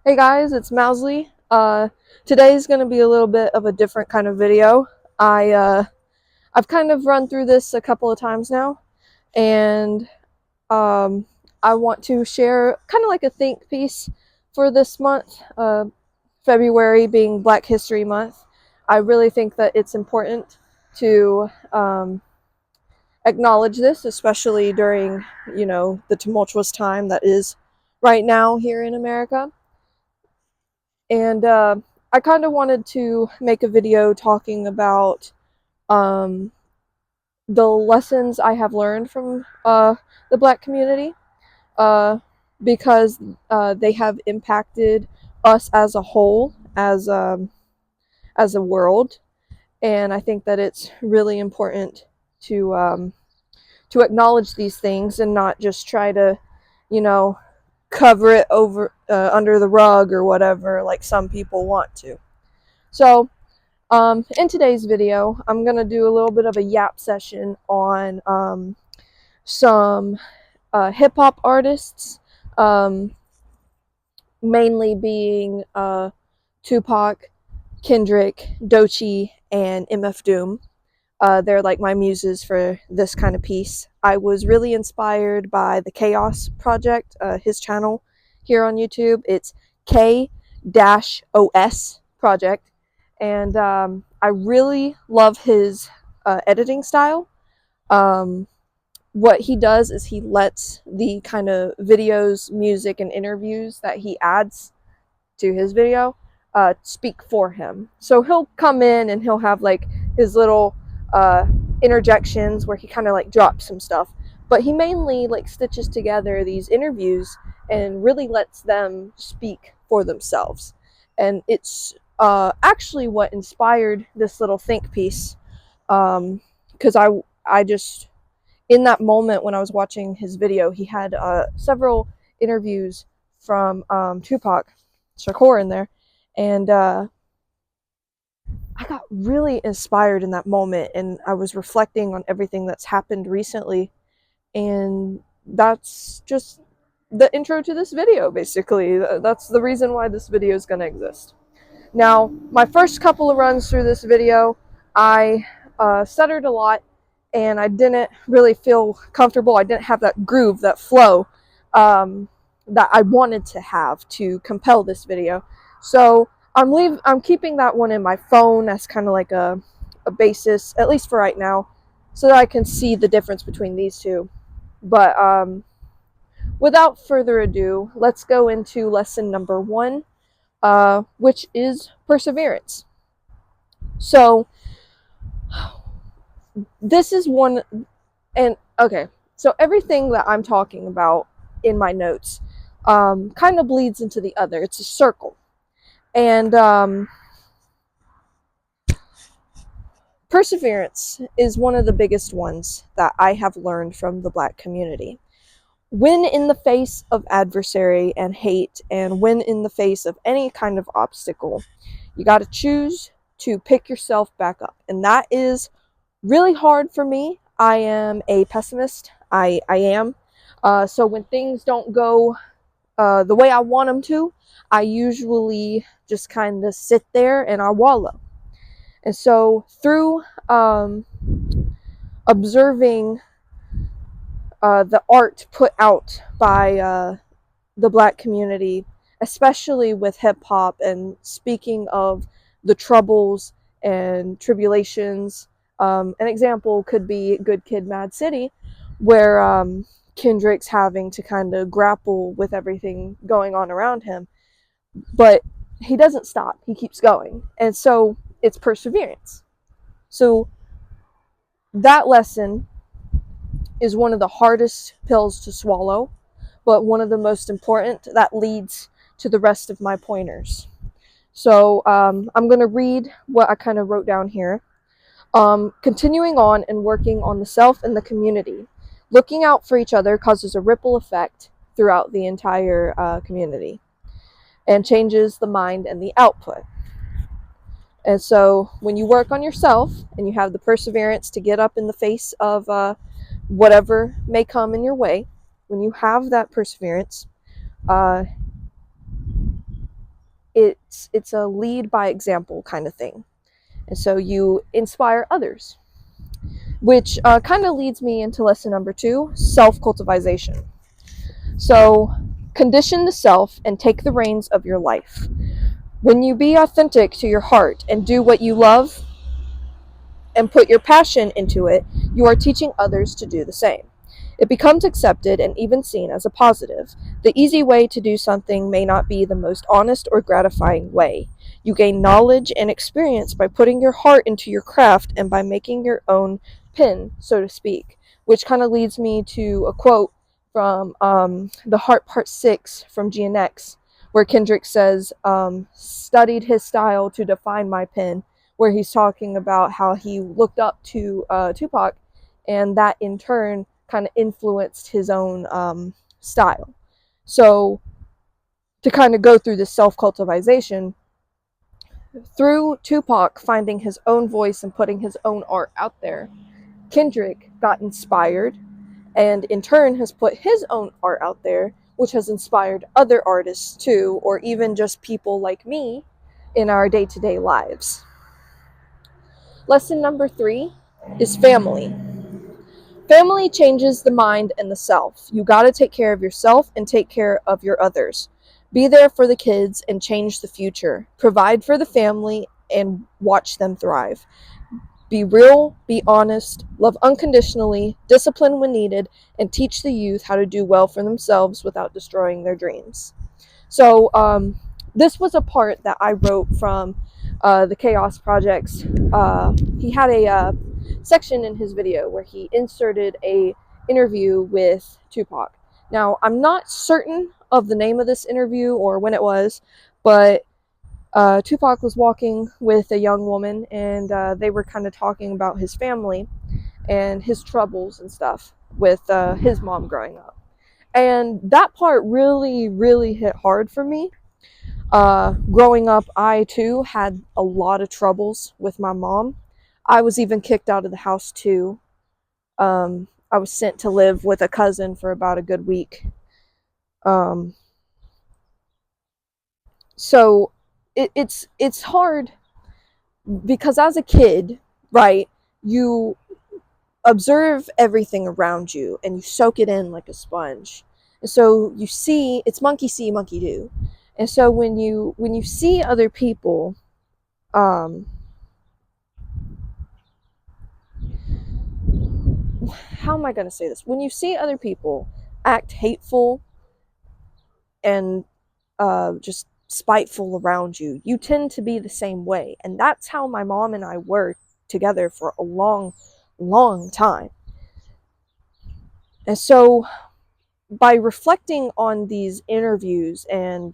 Hey guys, it's Mousley. Today's going to be a little bit of a different kind of video. I've kind of run through this a couple of times now, and I want to share kind of like a think piece for this month, February being Black History Month. I really think that it's important to acknowledge this, especially during, the tumultuous time that is right now here in America. And I kind of wanted to make a video talking about um, the lessons I have learned from the Black community, uh, because they have impacted us as a whole, as a world. And I think that it's really important to acknowledge these things and not just try to, you know, cover it over under the rug or whatever, like some people want to. So, in today's video, I'm going to do a little bit of a yap session on some hip hop artists, um, mainly being Tupac, Kendrick, Doechii, and MF Doom. They're like my muses for this kind of piece. I was really inspired by the Chaos Project, his channel here on YouTube. It's K-OS Project. And I really love his editing style. What he does is he lets the kind of videos, music, and interviews that he adds to his video speak for him. So he'll come in and he'll have like his little uh, interjections where he kind of like drops some stuff, but he mainly like stitches together these interviews and really lets them speak for themselves. And it's actually what inspired this little think piece, because I just, in that moment when I was watching his video, he had several interviews from Tupac Shakur in there, and I got really inspired in that moment, and I was reflecting on everything that's happened recently, and that's just the intro to this video, basically. That's the reason why this video is going to exist. Now, my first couple of runs through this video, I stuttered a lot, and I didn't really feel comfortable. I didn't have that groove, that flow that I wanted to have to compel this video. So I'm keeping that one in my phone as kind of like a basis, at least for right now, so that I can see the difference between these two. But without further ado, let's go into lesson number 1, which is perseverance. So this is one, and okay, so everything that I'm talking about in my notes kind of bleeds into the other. It's a circle. And perseverance is one of the biggest ones that I have learned from the Black community. When in the face of adversary and hate, and when in the face of any kind of obstacle, you got to choose to pick yourself back up. And that is really hard for me. I am a pessimist. I am. So when things don't go the way I want them to, I usually just kind of sit there and I wallow. And so through observing the art put out by the Black community, especially with hip hop, and speaking of the troubles and tribulations, an example could be Good Kid, Mad City, where Kendrick's having to kind of grapple with everything going on around him. But he doesn't stop, he keeps going. And so it's perseverance. So that lesson is one of the hardest pills to swallow, but one of the most important that leads to the rest of my pointers. So I'm going to read what I kind of wrote down here. Continuing on and working on the self and the community. Looking out for each other causes a ripple effect throughout the entire community and changes the mind and the output. And so when you work on yourself and you have the perseverance to get up in the face of whatever may come in your way, when you have that perseverance, it's a lead by example kind of thing. And so you inspire others, which kind of leads me into lesson number 2, self-cultivation. So condition the self and take the reins of your life. When you be authentic to your heart and do what you love and put your passion into it, you are teaching others to do the same. It becomes accepted and even seen as a positive. The easy way to do something may not be the most honest or gratifying way. You gain knowledge and experience by putting your heart into your craft and by making your own pin, so to speak, which kind of leads me to a quote from The Heart Part 6 from GNX, where Kendrick says, studied his style to define my pen, where he's talking about how he looked up to Tupac, and that in turn kind of influenced his own style. So to kind of go through this self-cultivation, through Tupac finding his own voice and putting his own art out there, Kendrick got inspired and in turn has put his own art out there, which has inspired other artists too, or even just people like me in our day-to-day lives. Lesson number 3 is family. Family changes the mind and the self. You got to take care of yourself and take care of your others. Be there for the kids and change the future. Provide for the family and watch them thrive. Be real, be honest, love unconditionally, discipline when needed, and teach the youth how to do well for themselves without destroying their dreams. So this was a part that I wrote from the Chaos Project's. He had a section in his video where he inserted a interview with Tupac. Now, I'm not certain of the name of this interview or when it was, but Tupac was walking with a young woman, and they were kind of talking about his family and his troubles and stuff with his mom growing up. And that part really, really hit hard for me. Growing up, I too had a lot of troubles with my mom. I was even kicked out of the house too. I was sent to live with a cousin for about a good week. So it's hard because as a kid, right, you observe everything around you and you soak it in like a sponge. And so you see, it's monkey see, monkey do. And so when you see other people, how am I going to say this? When you see other people act hateful and just spiteful around you, you tend to be the same way. And that's how my mom and I were together for a long, long time. And so by reflecting on these interviews, and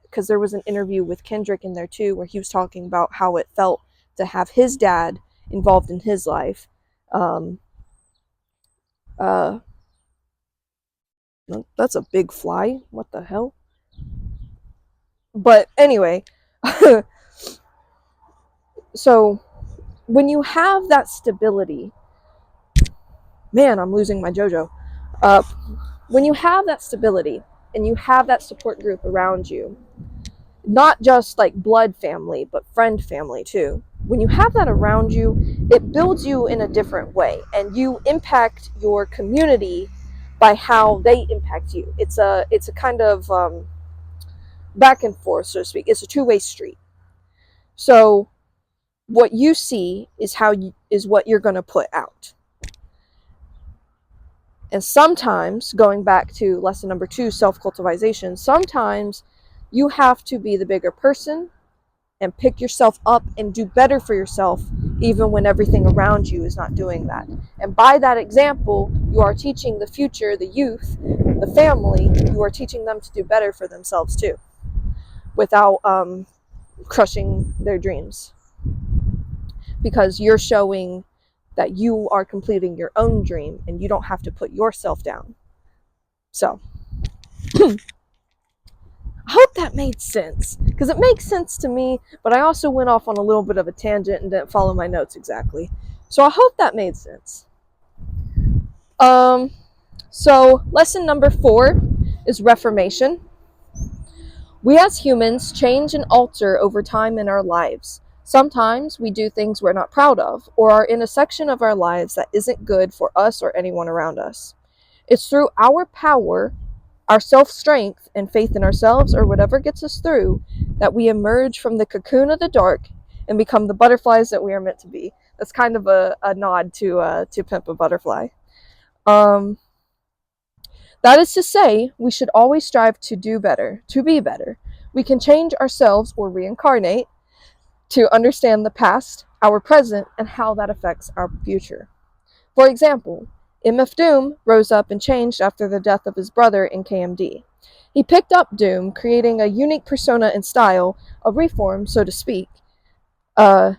because there was an interview with Kendrick in there too, where he was talking about how it felt to have his dad involved in his life. That's a big fly. What the hell? But anyway, so when you have that stability, man, I'm losing my JoJo. When you have that stability and you have that support group around you, not just like blood family, but friend family too. When you have that around you, it builds you in a different way, and you impact your community by how they impact you. It's a kind of back and forth, so to speak. It's a two-way street. So what you see is is what you're going to put out. And sometimes, going back to lesson number 2, self-cultivation, sometimes you have to be the bigger person and pick yourself up and do better for yourself, even when everything around you is not doing that. And by that example, you are teaching the future, the youth, the family, you are teaching them to do better for themselves too, without crushing their dreams. Because you're showing that you are completing your own dream and you don't have to put yourself down. So I hope that made sense, because it makes sense to me, but I also went off on a little bit of a tangent and didn't follow my notes exactly. So I hope that made sense. So lesson number 4 is reformation. We as humans change and alter over time in our lives. Sometimes we do things we're not proud of, or are in a section of our lives that isn't good for us or anyone around us. It's through our power, our self strength, and faith in ourselves, or whatever gets us through, that we emerge from the cocoon of the dark and become the butterflies that we are meant to be. That's kind of a nod to Pimp a Butterfly. Um, that is to say, we should always strive to do better, to be better. We can change ourselves or reincarnate to understand the past, our present, and how that affects our future. For example, MF Doom rose up and changed after the death of his brother in KMD. He picked up Doom, creating a unique persona and style, a reform, so to speak, of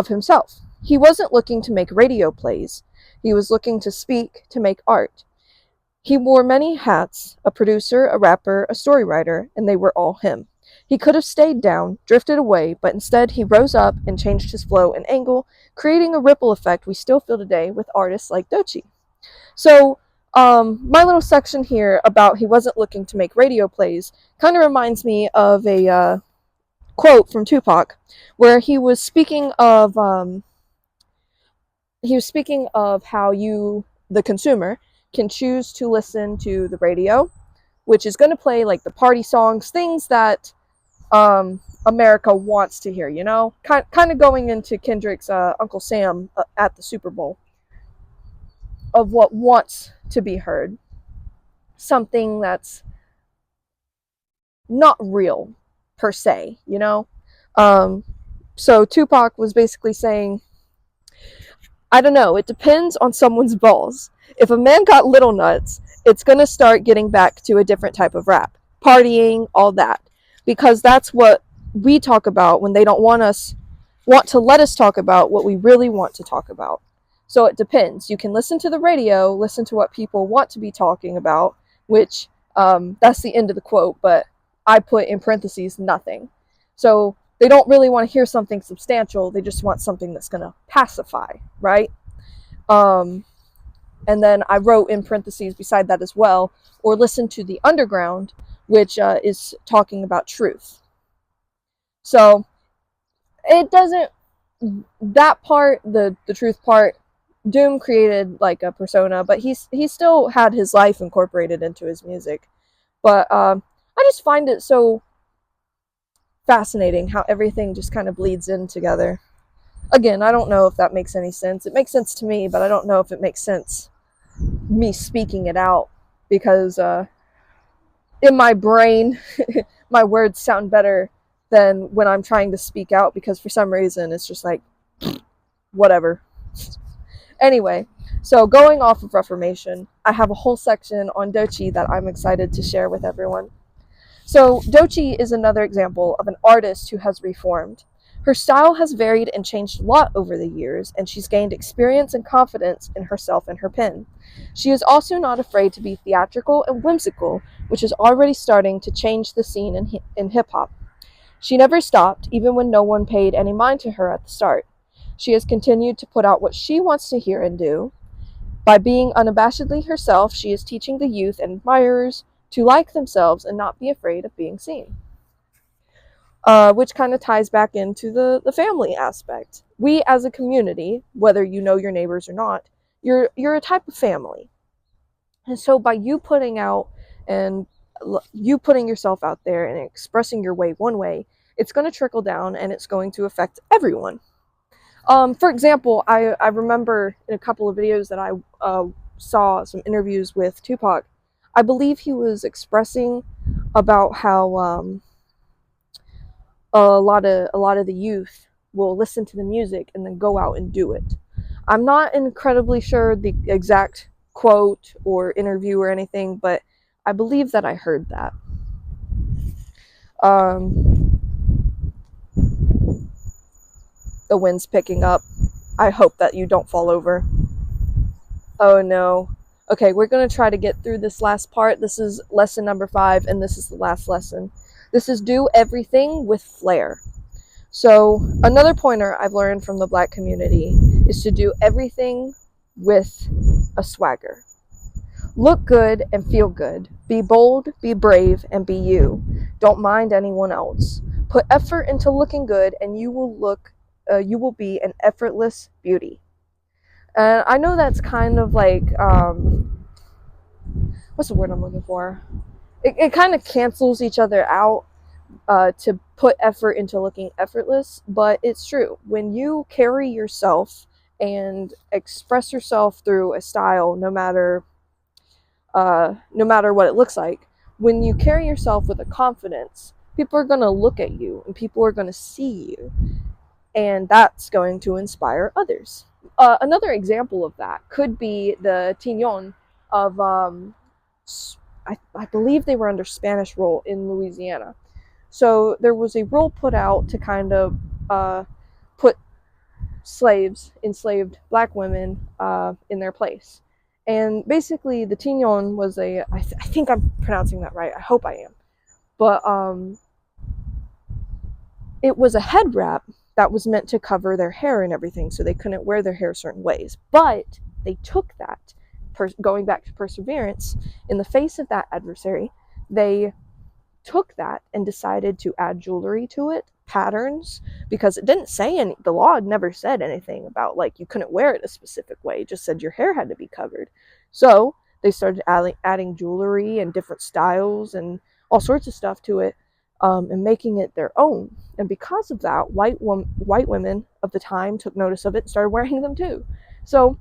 himself. He wasn't looking to make radio plays. He was looking to speak, to make art. He wore many hats, a producer, a rapper, a story writer, and they were all him. He could have stayed down, drifted away, but instead he rose up and changed his flow and angle, creating a ripple effect we still feel today with artists like Doechii. So, my little section here about he wasn't looking to make radio plays kind of reminds me of a quote from Tupac, where he was speaking of how you, the consumer, can choose to listen to the radio, which is going to play like the party songs, things that America wants to hear, you know? Kind of going into Kendrick's Uncle Sam at the Super Bowl, of what wants to be heard. Something that's not real, per se, you know? So Tupac was basically saying, I don't know, it depends on someone's balls. If a man got little nuts, it's going to start getting back to a different type of rap. Partying, all that. Because that's what we talk about when they don't want to let us talk about what we really want to talk about. So it depends. You can listen to the radio, listen to what people want to be talking about, which that's the end of the quote, but I put in parentheses nothing. So they don't really want to hear something substantial. They just want something that's going to pacify, right? And then I wrote in parentheses beside that as well, or listen to the underground, which is talking about truth. So it doesn't, that part, the truth part, Doom created like a persona, but he still had his life incorporated into his music. But I just find it so fascinating how everything just kind of bleeds in together. Again, I don't know if that makes any sense. It makes sense to me, but I don't know if it makes sense me speaking it out, because in my brain my words sound better than when I'm trying to speak out, because for some reason it's just like whatever. Anyway, so going off of Reformation, I have a whole section on Doechii that I'm excited to share with everyone. So Doechii is another example of an artist who has reformed. Her style has varied and changed a lot over the years, and she's gained experience and confidence in herself and her pen. She is also not afraid to be theatrical and whimsical, which is already starting to change the scene in hip-hop. She never stopped, even when no one paid any mind to her at the start. She has continued to put out what she wants to hear and do. By being unabashedly herself, she is teaching the youth and admirers to like themselves and not be afraid of being seen. Which kind of ties back into the family aspect. We as a community, whether you know your neighbors or not, you're a type of family. And so by you putting out and you putting yourself out there and expressing your way one way, it's going to trickle down and it's going to affect everyone. For example, I remember in a couple of videos that I saw some interviews with Tupac. I believe he was expressing about how a lot of the youth will listen to the music and then go out and do it. I'm not incredibly sure the exact quote or interview or anything, but I believe that I heard that. The wind's picking up. I hope that you don't fall over. Oh no. Okay, we're going to try to get through this last part. This is lesson number 5, and this is the last lesson. This is do everything with flair. So another pointer I've learned from the Black community is to do everything with a swagger. Look good and feel good. Be bold, be brave, and be you. Don't mind anyone else. Put effort into looking good, and you will be an effortless beauty. And I know that's kind of like, what's the word I'm looking for? It kind of cancels each other out, to put effort into looking effortless, but it's true. When you carry yourself and express yourself through a style, no matter what it looks like, when you carry yourself with a confidence, people are going to look at you and people are going to see you, and that's going to inspire others. Another example of that could be the Tignon of, I believe they were under Spanish rule in Louisiana. So there was a rule put out to kind of, put enslaved black women, in their place. And basically, the Tignon was I think I'm pronouncing that right. I hope I am. But it was a head wrap that was meant to cover their hair and everything, so they couldn't wear their hair certain ways. But they took that, going back to perseverance, in the face of that adversary, they took that and decided to add jewelry to it, patterns, because it didn't say any, the law had never said anything about like you couldn't wear it a specific way. It just said your hair had to be covered. So they started adding jewelry and different styles and all sorts of stuff to it, and making it their own. And because of that, white women of the time took notice of it and started wearing them too. So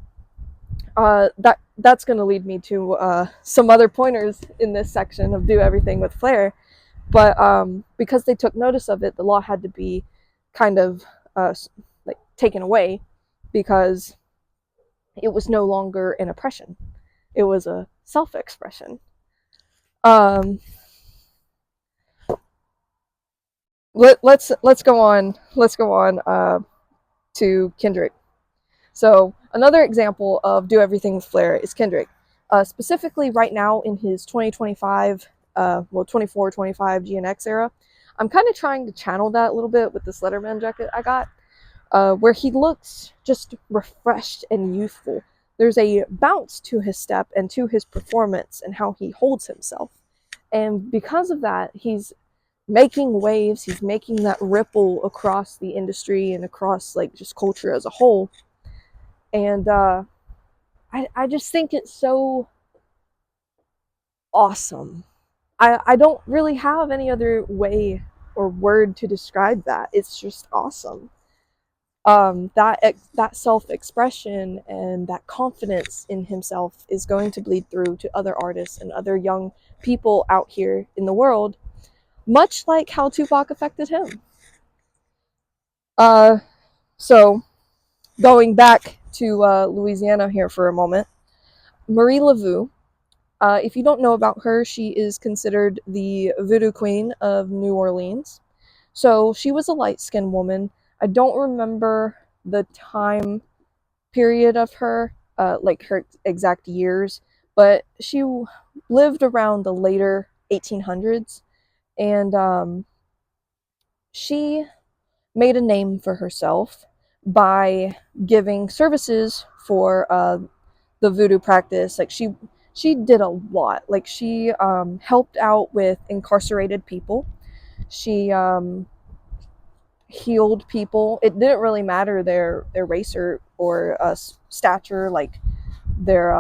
that's going to lead me to, some other pointers in this section of do everything with flair. But because they took notice of it, the law had to be kind of, like taken away, because it was no longer an oppression; it was a self-expression. Um, let's go on. Let's go on, to Kendrick. So another example of do everything with flair is Kendrick. Specifically right now in his 2025, 24-25 GNX era. I'm kind of trying to channel that a little bit with this Letterman jacket I got, where he looks just refreshed and youthful. There's a bounce to his step and to his performance and how he holds himself. And because of that, he's making waves, he's making that ripple across the industry and across like just culture as a whole. And I just think it's so awesome. I don't really have any other way or word to describe that. It's just awesome. That self-expression and that confidence in himself is going to bleed through to other artists and other young people out here in the world, much like how Tupac affected him. Uh, so going back to, Louisiana here for a moment, Marie Laveau. If you don't know about her, she is considered the voodoo queen of New Orleans. So she was a light-skinned woman. I don't remember the time period of her, like her exact years, but she lived around the later 1800s, and she made a name for herself by giving services for, the voodoo practice. Like she did a lot. Like she, helped out with incarcerated people. She, healed people. It didn't really matter their race or stature, like their,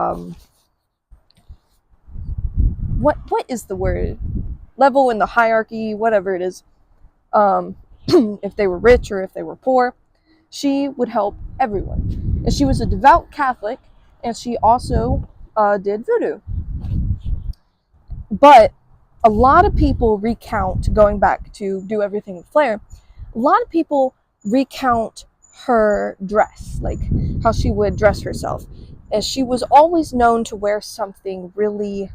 what is the word, level in the hierarchy, whatever it is. Um, if they were rich or if they were poor, she would help everyone. And she was a devout Catholic, and she also, did voodoo. But a lot of people recount, going back to do everything with flair, a lot of people recount her dress, like how she would dress herself. And she was always known to wear something really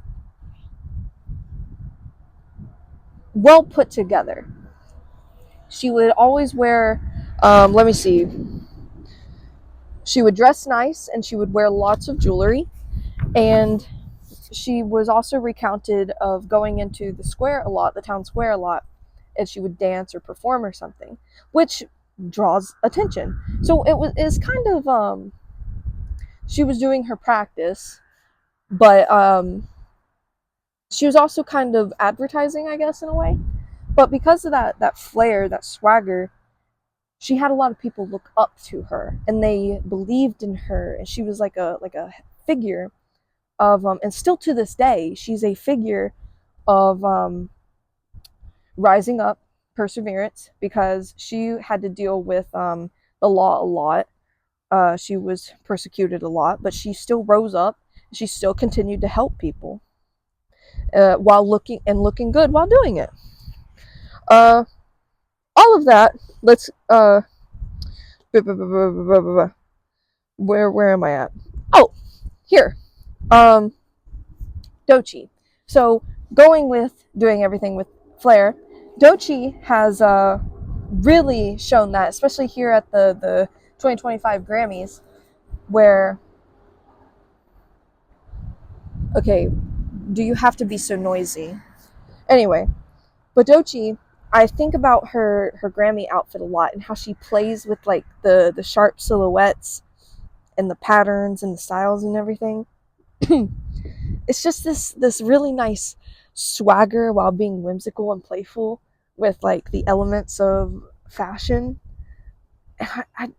well put together. She would always wear, let me see, she would dress nice and she would wear lots of jewelry. And she was also recounted of going into the square a lot, the town square a lot, and she would dance or perform or something, which draws attention. So it was kind of, she was doing her practice, But she was also kind of advertising, I guess, in a way. But because of that flair, that swagger, she had a lot of people look up to her, and they believed in her, and she was like a figure of and still to this day, she's a figure of rising up, perseverance, because she had to deal with the law a lot. She was persecuted a lot, but she still rose up. She still continued to help people while looking good while doing it. Uh, all of that. Let's where am I at? Oh, here. Um, Dochi. So going with doing everything with flair, Dochi has really shown that, especially here at the 2025 Grammys, where okay, do you have to be so noisy? Anyway, but Dochi, I think about her Grammy outfit a lot and how she plays with like the sharp silhouettes and the patterns and the styles and everything. It's just this really nice swagger while being whimsical and playful with like the elements of fashion.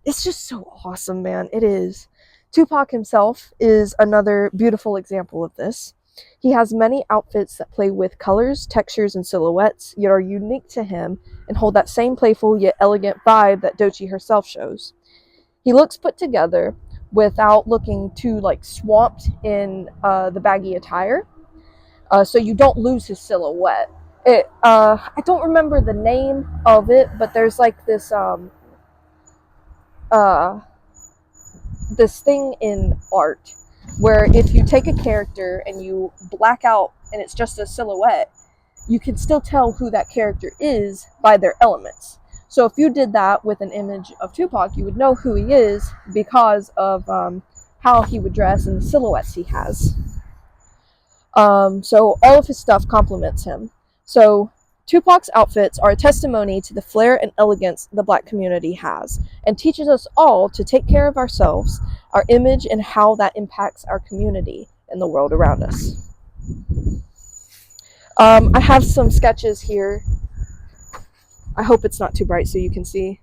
It's just so awesome, man. It is. Tupac himself is another beautiful example of this. He has many outfits that play with colors, textures, and silhouettes, yet are unique to him and hold that same playful yet elegant vibe that Dochi herself shows. He looks put together without looking too like swamped in the baggy attire, so you don't lose his silhouette. I don't remember the name of it, but there's like uh, this thing in art where if you take a character and you black out and it's just a silhouette, you can still tell who that character is by their elements. So if you did that with an image of Tupac, you would know who he is because of how he would dress and the silhouettes he has. So all of his stuff complements him. So Tupac's outfits are a testimony to the flair and elegance the black community has, and teaches us all to take care of ourselves, our image, and how that impacts our community and the world around us. I have some sketches here. I hope it's not too bright so you can see.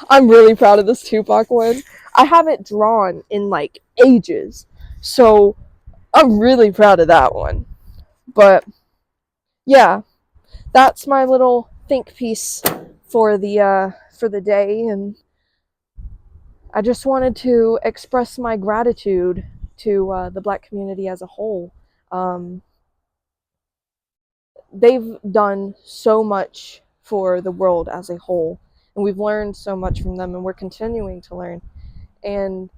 I'm really proud of this Tupac one. I haven't drawn in like ages, so I'm really proud of that one. But yeah, that's my little think piece for the day, and I just wanted to express my gratitude to the black community as a whole. Um, they've done so much for the world as a whole, and we've learned so much from them, and we're continuing to learn. And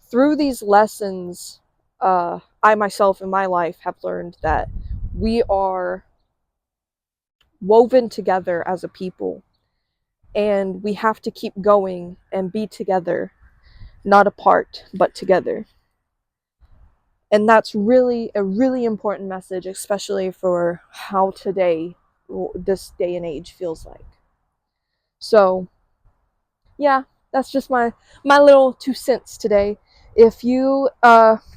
through these lessons, I myself in my life have learned that we are woven together as a people, and we have to keep going and be together, not apart, but together. And that's really a really important message, especially for how today, this day and age feels like. So yeah, that's just my little 2 cents today. If you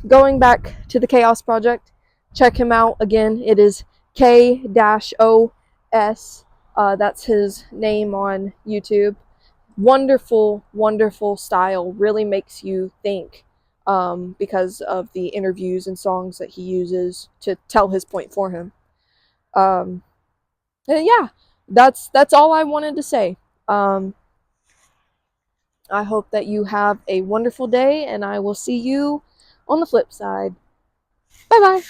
going back to the Chaos Project, check him out again. It is K-O-S. That's his name on YouTube. Wonderful, wonderful style. Really makes you think, because of the interviews and songs that he uses to tell his point for him. Um, and yeah, that's all I wanted to say. I hope that you have a wonderful day, and I will see you on the flip side. Bye bye.